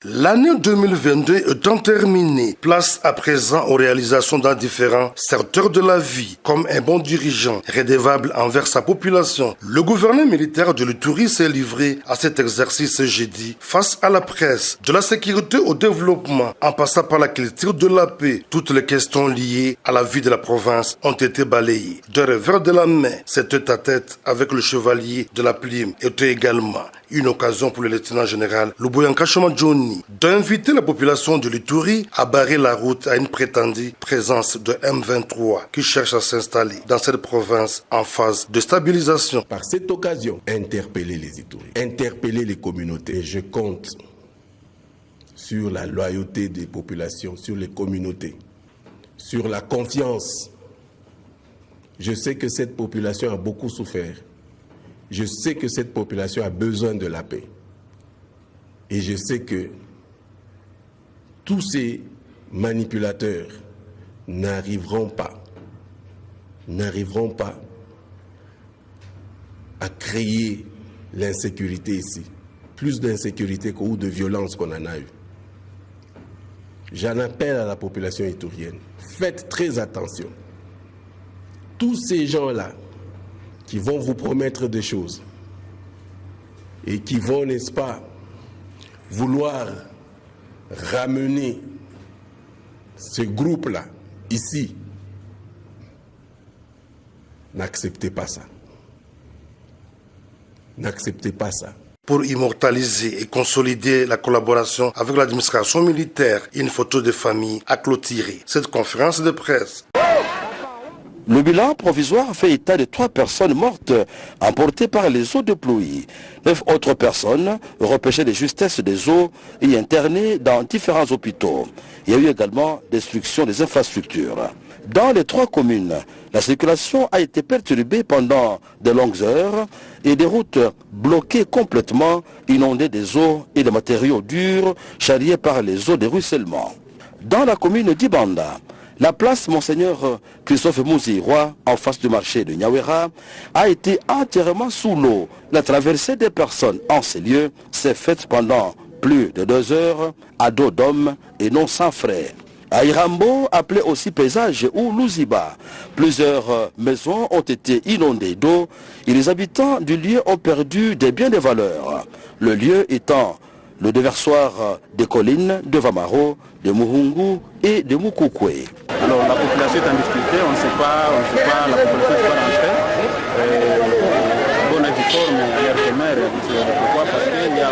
L'année 2022 étant terminée, place à présent aux réalisations dans différents secteurs de la vie. Comme un bon dirigeant redevable envers sa population, le gouverneur militaire de l'Ituri s'est livré à cet exercice jeudi face à la presse. De la sécurité au développement, en passant par la culture de la paix, toutes les questions liées à la vie de la province ont été balayées. De revers de la main, cette tête-à-tête avec le chevalier de la Plume était également une occasion pour le lieutenant général Luboyanka Choma Johnny d'inviter la population de l'Ituri à barrer la route à une prétendue présence de M23 qui cherche à s'installer dans cette province en phase de stabilisation. Par cette occasion, interpeller les Ituri, interpeller les communautés. Je compte sur la loyauté des populations, sur les communautés, sur la confiance. Je sais que cette population a beaucoup souffert. Je sais que cette population a besoin de la paix. Et je sais que tous ces manipulateurs n'arriveront pas à créer l'insécurité ici. Plus d'insécurité ou de violence qu'on en a eu. J'en appelle à la population iturienne. Faites très attention. Tous ces gens-là qui vont vous promettre des choses et qui vont, n'est-ce pas, vouloir ramener ce groupe-là ici, n'acceptez pas ça. N'acceptez pas ça. Pour immortaliser et consolider la collaboration avec l'administration militaire, une photo de famille a clôturé cette conférence de presse. Le bilan provisoire fait état de 3 personnes mortes emportées par les eaux de pluie. 9 autres personnes repêchées de justesse des eaux et internées dans différents hôpitaux. Il y a eu également destruction des infrastructures. Dans les 3 communes, la circulation a été perturbée pendant de longues heures et des routes bloquées complètement, inondées des eaux et des matériaux durs charriés par les eaux de ruissellement. Dans la commune d'Ibanda, la place Monseigneur Christophe Mouziroy, en face du marché de Nyawera, a été entièrement sous l'eau. La traversée des personnes en ces lieux s'est faite pendant plus de 2 heures à dos d'homme et non sans frais. À Irambo, appelé aussi Paysage ou Louziba, plusieurs maisons ont été inondées d'eau et les habitants du lieu ont perdu des biens de valeur. Le lieu étant le déversoir des collines de Vamaro, de Muhungu et de Mukukwe. Alors la population est en difficulté, on ne sait pas, la population n'est pas rentrée. Bonne et forme, pourquoi? Parce qu'il y a...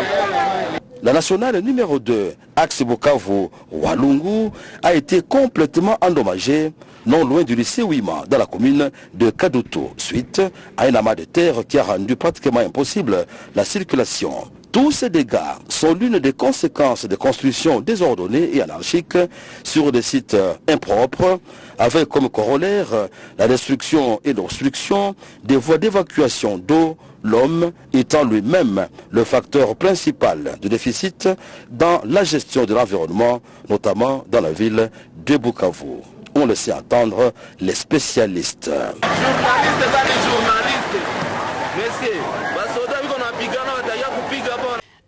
La nationale numéro 2, axe Bukavu-Walungu, a été complètement endommagée, non loin du lycée Ouima, dans la commune de Kadutu, suite à un amas de terre qui a rendu pratiquement impossible la circulation. Tous ces dégâts sont l'une des conséquences de constructions désordonnées et anarchiques sur des sites impropres, avec comme corollaire la destruction et l'obstruction des voies d'évacuation d'eau, l'homme étant lui-même le facteur principal de déficit dans la gestion de l'environnement, notamment dans la ville de Bukavu. On laisse entendre les spécialistes.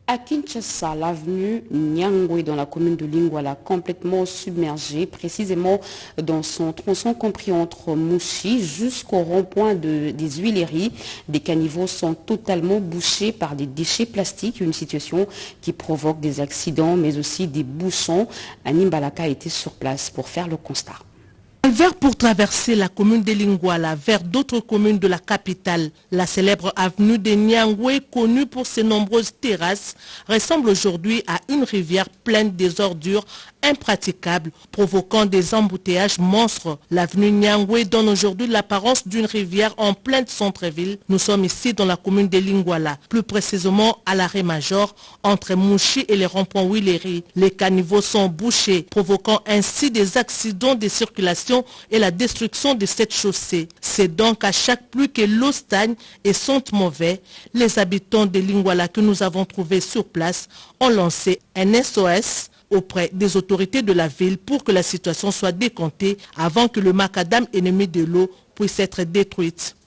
À Kinshasa, l'avenue Nyangwe dans la commune de Lingwala, complètement submergée, précisément dans son tronçon compris entre Mouchi jusqu'au rond-point des Huileries. Des caniveaux sont totalement bouchés par des déchets plastiques, une situation qui provoque des accidents mais aussi des bouchons. Anim Balaka a été sur place pour faire le constat. Calvaire pour traverser la commune de Lingwala vers d'autres communes de la capitale. La célèbre avenue de Nyangwe, connue pour ses nombreuses terrasses, ressemble aujourd'hui à une rivière pleine des ordures impraticables, provoquant des embouteillages monstres. L'avenue Nyangwe donne aujourd'hui l'apparence d'une rivière en plein centre-ville. Nous sommes ici dans la commune de Lingwala, plus précisément à l'arrêt major entre Mouchi et les ronds-points Huileries. Les caniveaux sont bouchés, provoquant ainsi des accidents de circulation et la destruction de cette chaussée. C'est donc à chaque pluie que l'eau stagne et sente mauvais. Les habitants de Lingwala que nous avons trouvés sur place ont lancé un SOS auprès des autorités de la ville pour que la situation soit décomptée avant que le macadam ennemi de l'eau puisse être détruite.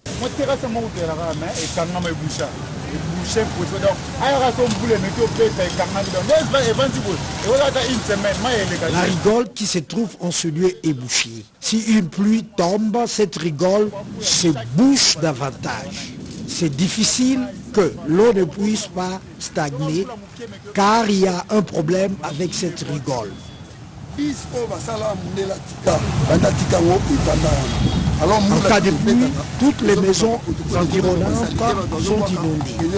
boucher pour ça. Donc, alors son boule mais tu peux faire carnaval. La rigole qui se trouve en ce lieu est bouchée. Si une pluie tombe, cette rigole se bouche davantage. C'est difficile que l'eau ne puisse pas stagner car il y a un problème avec cette rigole. En cas de pluie, toutes les maisons environnantes sont inondées.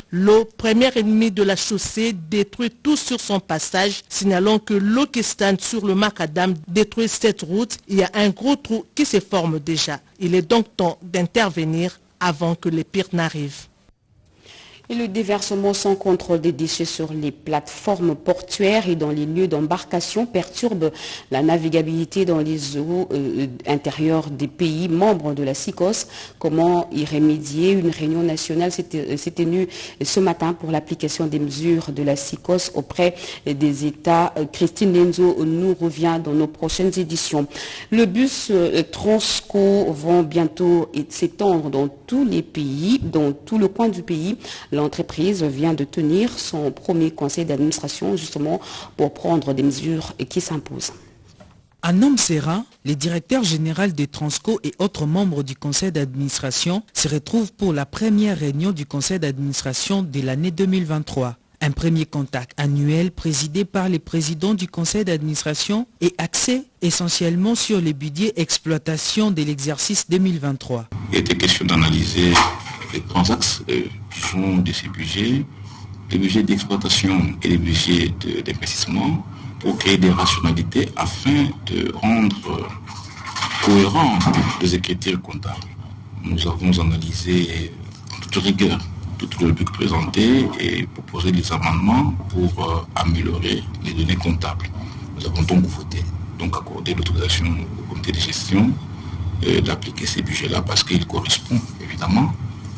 L'eau, première ennemie de la chaussée, détruit tout sur son passage, signalant que l'eau qui stane sur le macadam détruit cette route. Il y a un gros trou qui se forme déjà. Il est donc temps d'intervenir avant que les pires n'arrivent. Et le déversement sans contrôle des déchets sur les plateformes portuaires et dans les lieux d'embarcation perturbe la navigabilité dans les eaux intérieures des pays membres de la SICOS. Comment y remédier? Une réunion nationale s'est tenue ce matin pour l'application des mesures de la SICOS auprès des États. Christine Lenzo nous revient dans nos prochaines éditions. Le bus Transco va bientôt s'étendre dans tous les pays, dans tout le coin du pays. L'entreprise vient de tenir son premier conseil d'administration justement pour prendre des mesures qui s'imposent. À Nomsera, les directeurs généraux de Transco et autres membres du conseil d'administration se retrouvent pour la première réunion du conseil d'administration de l'année 2023. Un premier contact annuel présidé par les présidents du conseil d'administration est axé essentiellement sur les budgets exploitation de l'exercice 2023. Il était question d'analyser les trois axes qui sont de ces budgets, les budgets d'exploitation et les budgets d'investissement pour créer des rationalités afin de rendre cohérents les écritures comptables. Nous avons analysé en toute rigueur toutes les buts présentés et proposé des amendements pour améliorer les données comptables. Nous avons donc voté, accordé l'autorisation au comité de gestion d'appliquer ces budgets-là parce qu'ils correspondent évidemment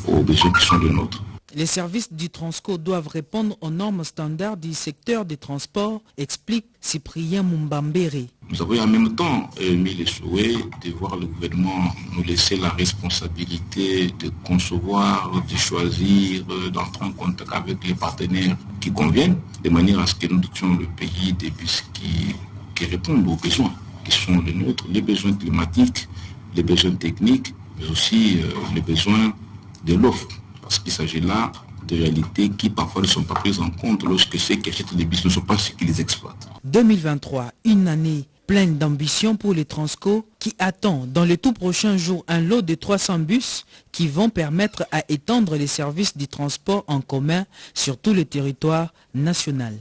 aux besoins qui sont les nôtres. Les services du Transco doivent répondre aux normes standards du secteur des transports, explique Cyprien Mumbambere. Nous avons en même temps mis le souhait de voir le gouvernement nous laisser la responsabilité de concevoir, de choisir, d'entrer en contact avec les partenaires qui conviennent, de manière à ce que nous dotions le pays des bus qui répondent aux besoins qui sont les nôtres, les besoins climatiques, les besoins techniques, mais aussi les besoins de l'offre. Parce qu'il s'agit là de réalités qui parfois ne sont pas prises en compte lorsque ceux qui achètent des bus ne sont pas ceux qui les exploitent. 2023, une année pleine d'ambition pour les Transco qui attend dans les tout prochains jours un lot de 300 bus qui vont permettre à étendre les services du transport en commun sur tout le territoire national.